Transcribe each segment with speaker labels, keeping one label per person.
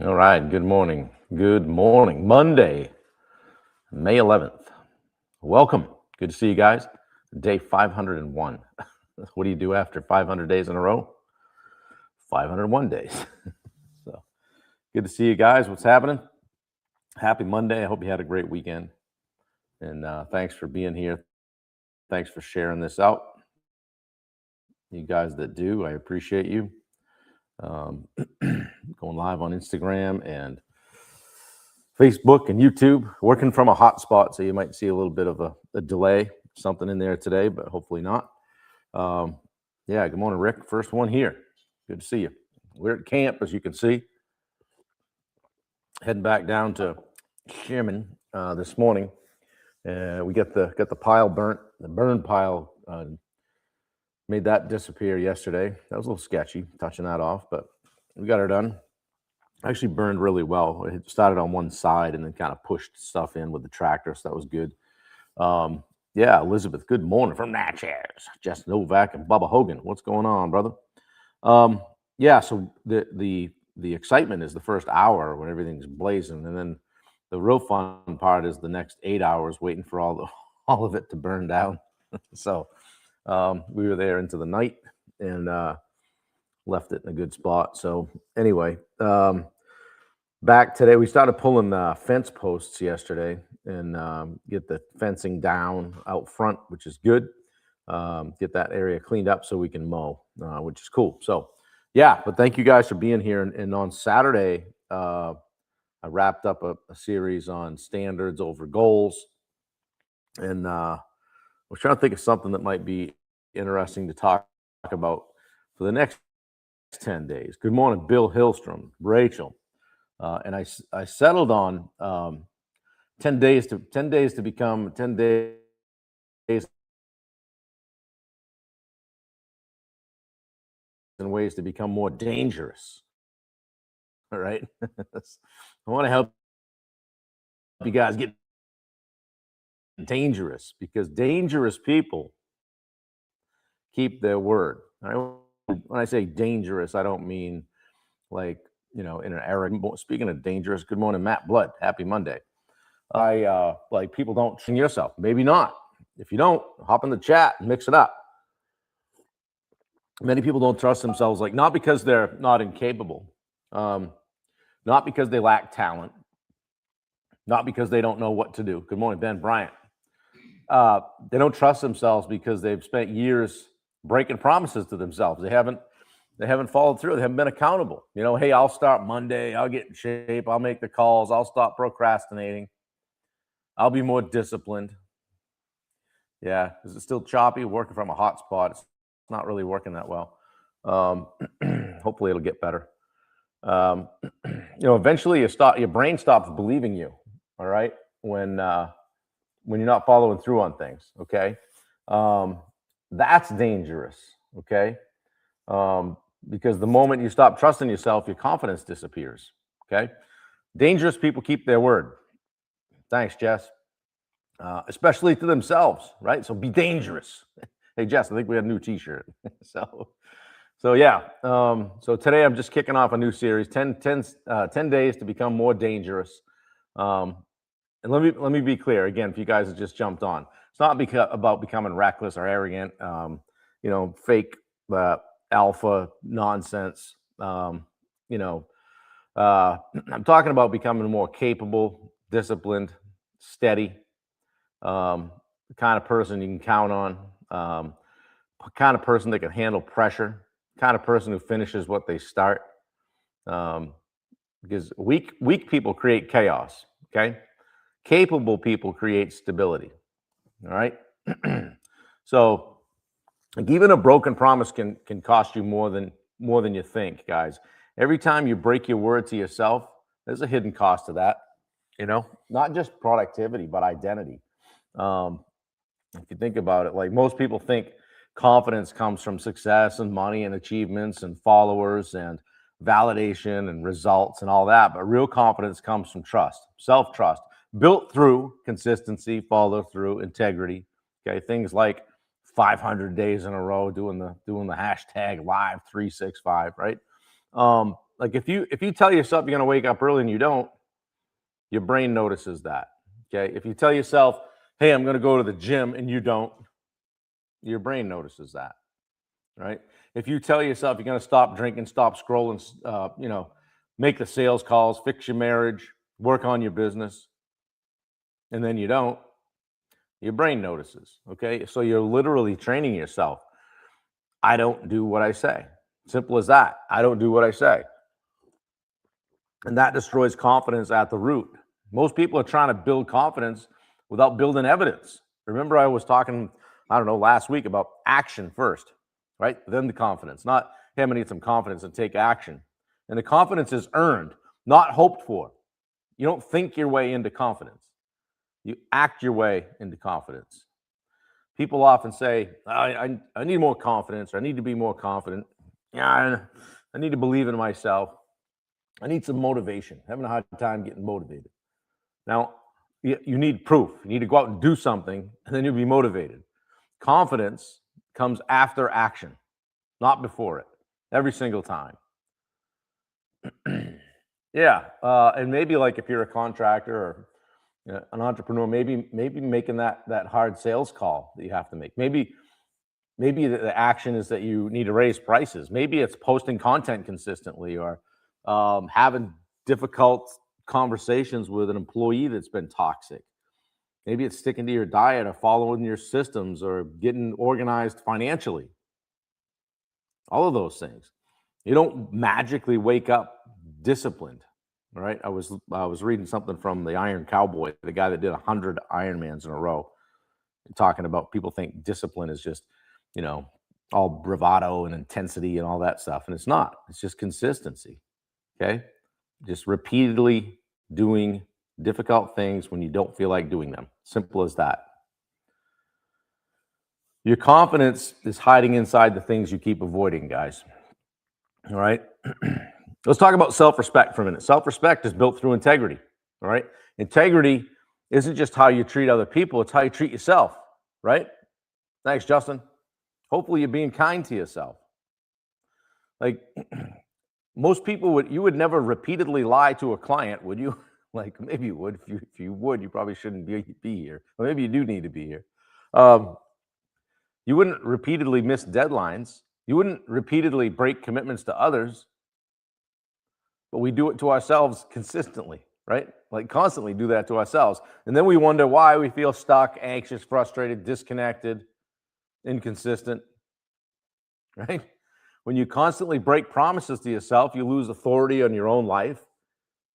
Speaker 1: All right. Good morning. Good morning. Monday, May 11th. Welcome. Good to see you guys. Day 501. What do you do after 500 days in a row? 501 days. So good to see you guys. What's happening? Happy Monday. I hope you had a great weekend. And thanks for being here. Thanks for sharing this out. You guys that do, I appreciate you. Going live on Instagram and Facebook and YouTube, working from a hotspot, so you might see a little bit of a delay, something in there today, but hopefully not. Yeah, good morning, Rick. First one here. Good to see you. We're at camp, as you can see. Heading back down to Sherman this morning. We got the pile burnt. The burn pile made that disappear yesterday. That was a little sketchy, touching that off, but we got her done. Actually burned really well. It started on one side and then kind of pushed stuff in with the tractor, so that was good. Yeah, Elizabeth, good morning from Natchez. Jess Novak and Bubba Hogan. What's going on, brother? Yeah, so the excitement is the first hour when everything's blazing, and then the real fun part is the next 8 hours waiting for all of it to burn down. So we were there into the night and left it in a good spot. So anyway, back today, we started pulling fence posts yesterday and get the fencing down out front, which is good. Get that area cleaned up so we can mow, which is cool. So yeah, but thank you guys for being here. And on Saturday, I wrapped up a series on standards over goals. And I was trying to think of something that might be interesting to talk about for the next 10 days. Good morning, Bill Hillstrom, Rachel. And I settled on 10 days to become 10 days and ways to become more dangerous. All right. I want to help you guys get dangerous because dangerous people keep their word. All right? When I say dangerous, I don't mean like, in an arrogant. Speaking of dangerous, good morning, Matt Blood. Happy Monday. I like people don't train yourself. Maybe not. If you don't, hop in the chat and mix it up. Many people don't trust themselves, like not because they're not incapable, not because they lack talent, not because they don't know what to do. Good morning, Ben Bryant. They don't trust themselves because they've spent years breaking promises to themselves. They haven't followed through. They haven't been accountable. Hey, I'll start Monday. I'll get in shape. I'll make the calls. I'll stop procrastinating. I'll be more disciplined. Yeah, is it still choppy? Working from a hotspot. It's not really working that well. Hopefully it'll get better. Eventually your brain stops believing you. All right, when you're not following through on things. Okay, that's dangerous. Okay, because the moment you stop trusting yourself, your confidence disappears. Okay, dangerous people keep their word. Thanks, Jess. Especially to themselves, right? So be dangerous. Hey, Jess, I think we had a new T-shirt. So yeah. So today I'm just kicking off a new series, 10 days to become more dangerous. And let me be clear again, if you guys have just jumped on, it's not about becoming reckless or arrogant, fake alpha nonsense. I'm talking about becoming more capable, disciplined, steady. The kind of person you can count on, kind of person that can handle pressure, kind of person who finishes what they start. Because weak people create chaos. Okay, capable people create stability. All right. So, like even a broken promise can cost you more than you think, guys. Every time you break your word to yourself, there's a hidden cost to that. Not just productivity, but identity. If you think about it, like most people think confidence comes from success and money and achievements and followers and validation and results and all that. But real confidence comes from trust, self-trust, built through consistency, follow through, integrity. Okay, things like 500 days in a row doing the hashtag live 365, right? Like if you tell yourself you're going to wake up early and you don't, your brain notices that. Okay. If you tell yourself, hey, I'm going to go to the gym and you don't, your brain notices that. Right. If you tell yourself you're going to stop drinking, stop scrolling, make the sales calls, fix your marriage, work on your business, and then you don't, your brain notices. Okay. So you're literally training yourself. I don't do what I say. Simple as that. I don't do what I say. And that destroys confidence at the root. Most people are trying to build confidence without building evidence. Remember, I was talking, last week about action first, right? Then the confidence, not, hey, I'm going to get some confidence and take action. And the confidence is earned, not hoped for. You don't think your way into confidence. You act your way into confidence. People often say, I need more confidence, or I need to be more confident. Yeah, I need to believe in myself. I need some motivation. I'm having a hard time getting motivated. Now, you need proof. You need to go out and do something, and then you'll be motivated. Confidence comes after action, not before it, every single time. Yeah, and maybe like if you're a contractor or an entrepreneur, maybe making that hard sales call that you have to make. Maybe the action is that you need to raise prices. Maybe it's posting content consistently, or having difficult conversations with an employee that's been toxic. Maybe it's sticking to your diet or following your systems or getting organized financially. All of those things. You don't magically wake up disciplined, right? I was reading something from the Iron Cowboy, the guy that did 100 Ironmans in a row, talking about people think discipline is just, all bravado and intensity and all that stuff. And it's not. It's just consistency. Okay. Just repeatedly doing difficult things when you don't feel like doing them. Simple as that. Your confidence is hiding inside the things you keep avoiding, guys. All right. Let's talk about self-respect for a minute. Self-respect is built through integrity. All right. Integrity isn't just how you treat other people, it's how you treat yourself. Right. Thanks, Justin. Hopefully you're being kind to yourself. Like most people you would never repeatedly lie to a client, would you? Like maybe you would. If you would, you probably shouldn't be here. Or maybe you do need to be here. You wouldn't repeatedly miss deadlines. You wouldn't repeatedly break commitments to others. But we do it to ourselves consistently, right? Like constantly do that to ourselves. And then we wonder why we feel stuck, anxious, frustrated, disconnected, inconsistent, right? When you constantly break promises to yourself, you lose authority on your own life.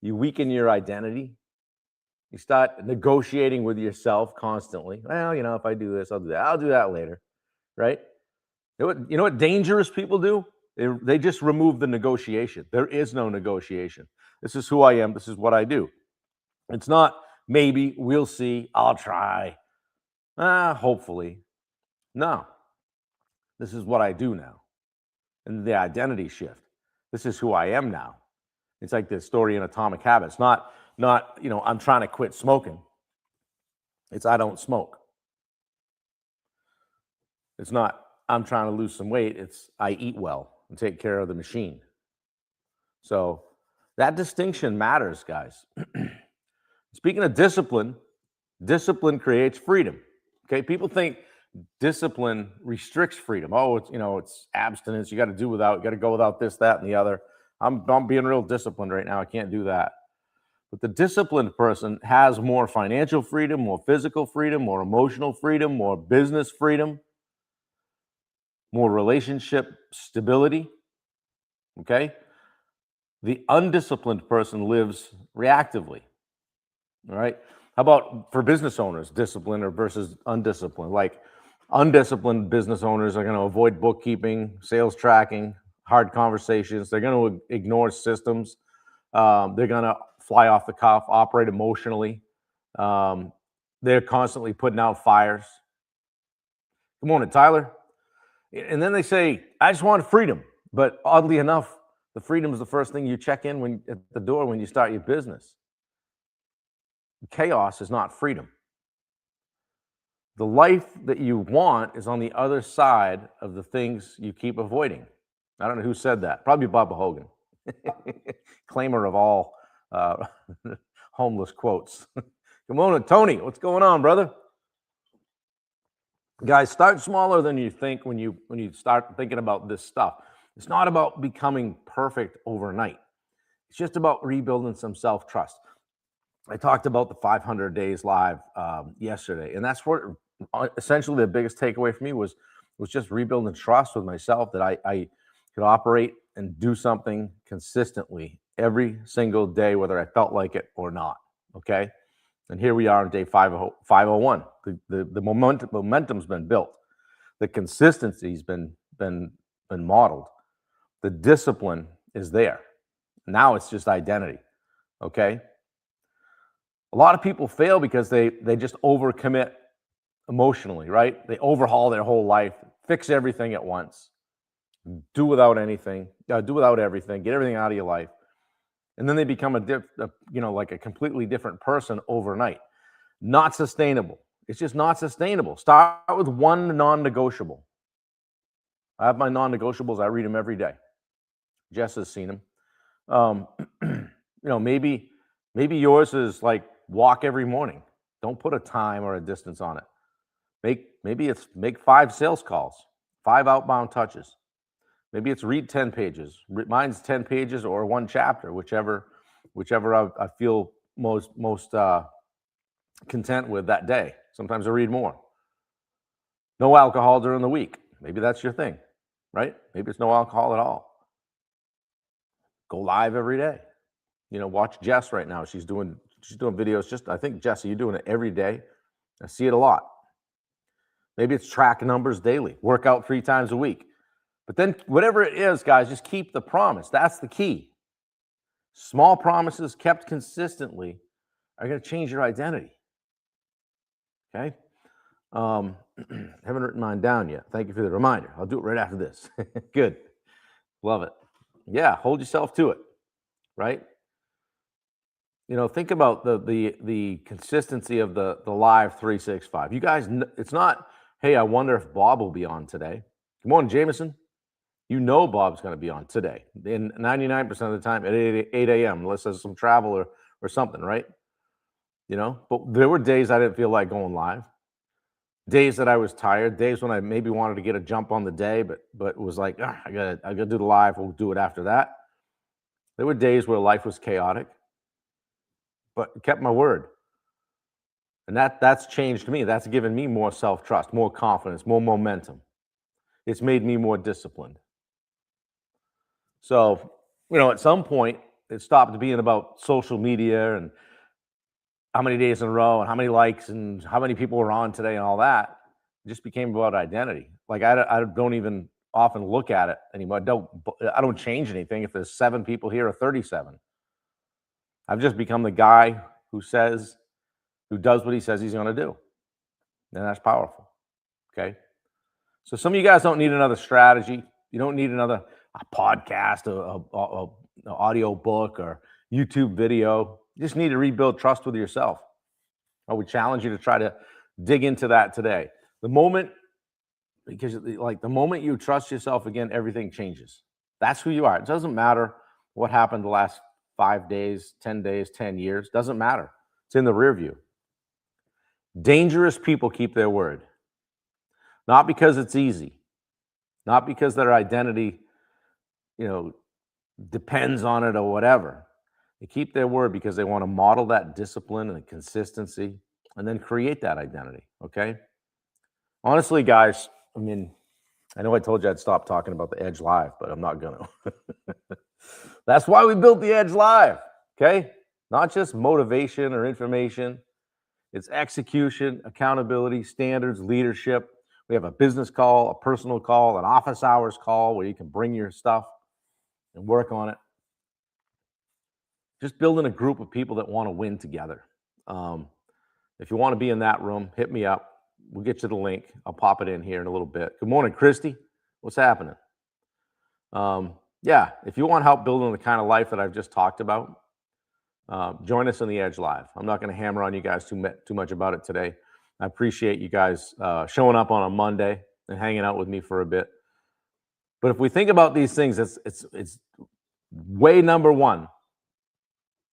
Speaker 1: You weaken your identity. You start negotiating with yourself constantly. Well, if I do this, I'll do that. I'll do that later, right? You know what dangerous people do? They just remove the negotiation. There is no negotiation. This is who I am. This is what I do. It's not maybe, we'll see, I'll try. Hopefully. No. This is what I do now. And the identity shift. This is who I am now. It's like the story in Atomic Habits. Not I'm trying to quit smoking. It's I don't smoke. It's not I'm trying to lose some weight. It's I eat well and take care of the machine. So that distinction matters, guys. Speaking of discipline, discipline creates freedom. Okay, people think discipline restricts freedom. Oh, it's abstinence. You got to do without. You got to go without this, that, and the other. I'm being real disciplined right now. I can't do that. But the disciplined person has more financial freedom, more physical freedom, more emotional freedom, more business freedom, more relationship stability. Okay? The undisciplined person lives reactively. All right? How about for business owners, discipline versus undisciplined? Like undisciplined business owners are going to avoid bookkeeping, sales tracking, hard conversations. They're going to ignore systems. They're going to fly off the cuff, operate emotionally. They're constantly putting out fires. Good morning, Tyler. And then they say, I just want freedom. But oddly enough, the freedom is the first thing you check in at the door when you start your business. Chaos is not freedom. The life that you want is on the other side of the things you keep avoiding. I don't know who said that. Probably Bob Hogan. Claimer of all uh, homeless quotes. Good morning, Tony. What's going on, brother? Guys, start smaller than you think when you start thinking about this stuff. It's not about becoming perfect overnight. It's just about rebuilding some self-trust. I talked about the 500 days live yesterday, and that's what essentially the biggest takeaway for me was just rebuilding trust with myself that I could operate and do something consistently every single day, whether I felt like it or not. Okay. And here we are on day 501. The momentum's been built. The consistency's been modeled. The discipline is there. Now it's just identity. Okay. A lot of people fail because they just overcommit emotionally, right? They overhaul their whole life, fix everything at once, do without anything, do without everything, get everything out of your life. And then they become like a completely different person overnight. Not sustainable. It's just not sustainable. Start with one non-negotiable. I have my non-negotiables. I read them every day. Jess has seen them. Maybe yours is like walk every morning. Don't put a time or a distance on it. Make 5 sales calls, 5 outbound touches. Maybe it's read 10 pages. Mine's 10 pages or 1 chapter, whichever I feel most content with that day. Sometimes I read more. No alcohol during the week. Maybe that's your thing, right? Maybe it's no alcohol at all. Go live every day. Watch Jess right now. She's doing videos. I think, Jess, you're doing it every day. I see it a lot. Maybe it's track numbers daily, work out 3 times a week. But then whatever it is, guys, just keep the promise. That's the key. Small promises kept consistently are going to change your identity. Okay? Haven't written mine down yet. Thank you for the reminder. I'll do it right after this. Good. Love it. Yeah, hold yourself to it, right? Think about the consistency of the live 365. You guys, it's not, hey, I wonder if Bob will be on today. Good morning, Jameson. Bob's going to be on today. And 99% of the time at 8 a.m., unless there's some travel or something, right? But there were days I didn't feel like going live. Days that I was tired. Days when I maybe wanted to get a jump on the day, but it was like, I gotta do the live. We'll do it after that. There were days where life was chaotic, but kept my word. And that's changed me. That's given me more self-trust, more confidence, more momentum. It's made me more disciplined. So, at some point, it stopped being about social media and how many days in a row and how many likes and how many people were on today and all that. It just became about identity. Like I don't even often look at it anymore. I don't change anything if there's 7 people here or 37. I've just become the guy who does what he says he's going to do. And that's powerful. Okay. So some of you guys don't need another strategy. You don't need another podcast, a audio book or YouTube video. You just need to rebuild trust with yourself. I would challenge you to try to dig into that today. The moment you trust yourself again, everything changes. That's who you are. It doesn't matter what happened the last 5 days, 10 days, 10 years. Doesn't matter. It's in the rear view. Dangerous people keep their word. Not because it's easy. Not because their identity, depends on it or whatever. They keep their word because they want to model that discipline and consistency and then create that identity, okay? Honestly, guys, I know I told you I'd stop talking about the Edge Live, but I'm not going to. That's why we built the Edge Live, okay? Not just motivation or information. It's execution, accountability, standards, leadership. We have a business call, a personal call, an office hours call where you can bring your stuff and work on it. Just building a group of people that want to win together. If you want to be in that room, hit me up. We'll get you the link. I'll pop it in here in a little bit. Good morning, Christy. What's happening? If you want help building the kind of life that I've just talked about, join us on the Edge Live. I'm not going to hammer on you guys too much about it today. I appreciate you guys showing up on a Monday and hanging out with me for a bit. But if we think about these things, it's Way number one,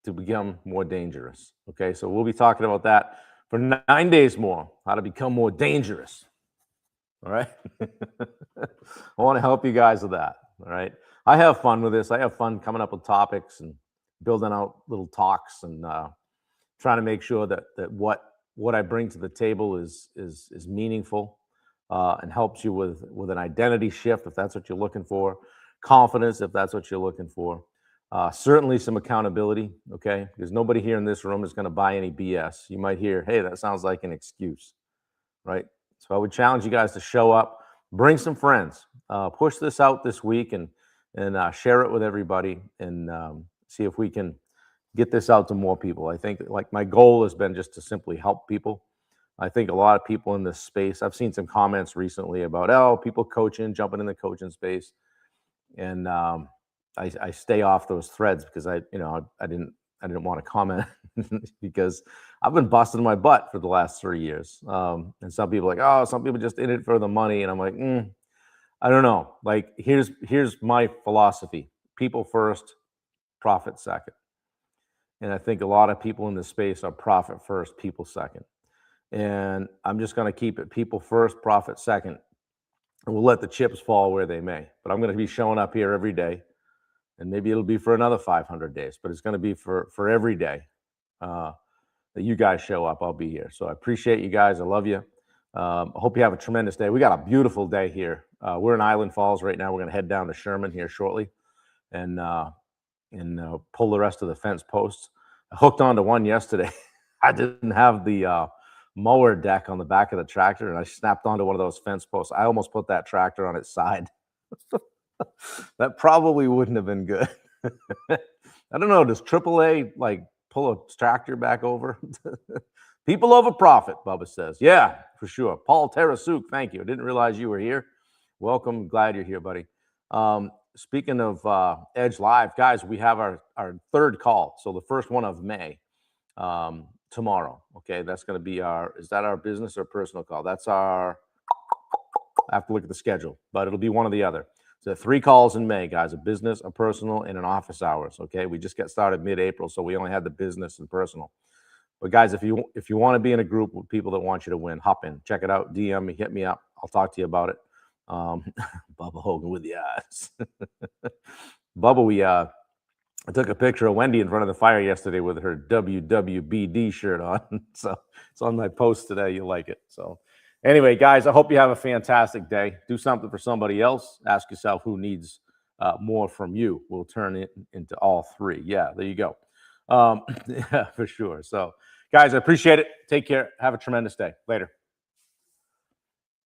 Speaker 1: to become more dangerous. Okay, so we'll be talking about that for 9 days more, how to become more dangerous. All right. I want to help you guys with that. All right. I have fun with this. I have fun coming up with topics and building out little talks and trying to make sure that what I bring to the table is meaningful and helps you with an identity shift if that's what you're looking for, confidence if that's what you're looking for, certainly some accountability. Okay, because nobody here in this room is going to buy any BS. You might hear, "Hey, that sounds like an excuse," right? So I would challenge you guys to show up, bring some friends, push this out this week, and share it with everybody, and see if we can get this out to more people. I think like my goal has been just to simply help people. I think a lot of people in this space, I've seen some comments recently about, oh, people coaching, jumping in the coaching space. And I stay off those threads because I didn't want to comment because I've been busting my butt for the last 3 years. And some people are like, oh, some people just in it for the money. And I'm like, I don't know. Like, here's my philosophy: people first, profit second. And I think a lot of people in this space are profit first, people second. And I'm just going to keep it people first, profit second. And we'll let the chips fall where they may. But I'm going to be showing up here every day. And maybe it'll be for another 500 days, but it's going to be for every day that you guys show up. I'll be here. So I appreciate you guys. I love you. I hope you have a tremendous day. We got a beautiful day here. We're in Island Falls right now. We're going to head down to Sherman here shortly and pull the rest of the fence posts. I hooked onto one yesterday. I didn't have the mower deck on the back of the tractor, and I snapped onto one of those fence posts. I almost put that tractor on its side. That probably wouldn't have been good. I don't know. Does AAA like pull a tractor back over? People over profit, Bubba says. Yeah, for sure. Paul Tarasuk, thank you. I didn't realize you were here. Welcome. Glad you're here, buddy. Speaking of Edge Live, guys, we have our third call. So the first one of May tomorrow. Okay, that's going to be is that our business or personal call? That's I have to look at the schedule, but it'll be one or the other. So 3 calls in May, guys: a business, a personal, and an office hours. Okay, we just got started mid-April, so we only had the business and personal. But guys, if you want to be in a group with people that want you to win, hop in, check it out, DM me, hit me up. I'll talk to you about it. Bubba Hogan with the eyes. Bubba, I took a picture of Wendy in front of the fire yesterday with her WWBD shirt on. So it's on my post today. You'll like it. So anyway, guys, I hope you have a fantastic day. Do something for somebody else. Ask yourself who needs more from you. We'll turn it into all 3. Yeah, there you go. Yeah, for sure. So, guys, I appreciate it. Take care. Have a tremendous day. Later.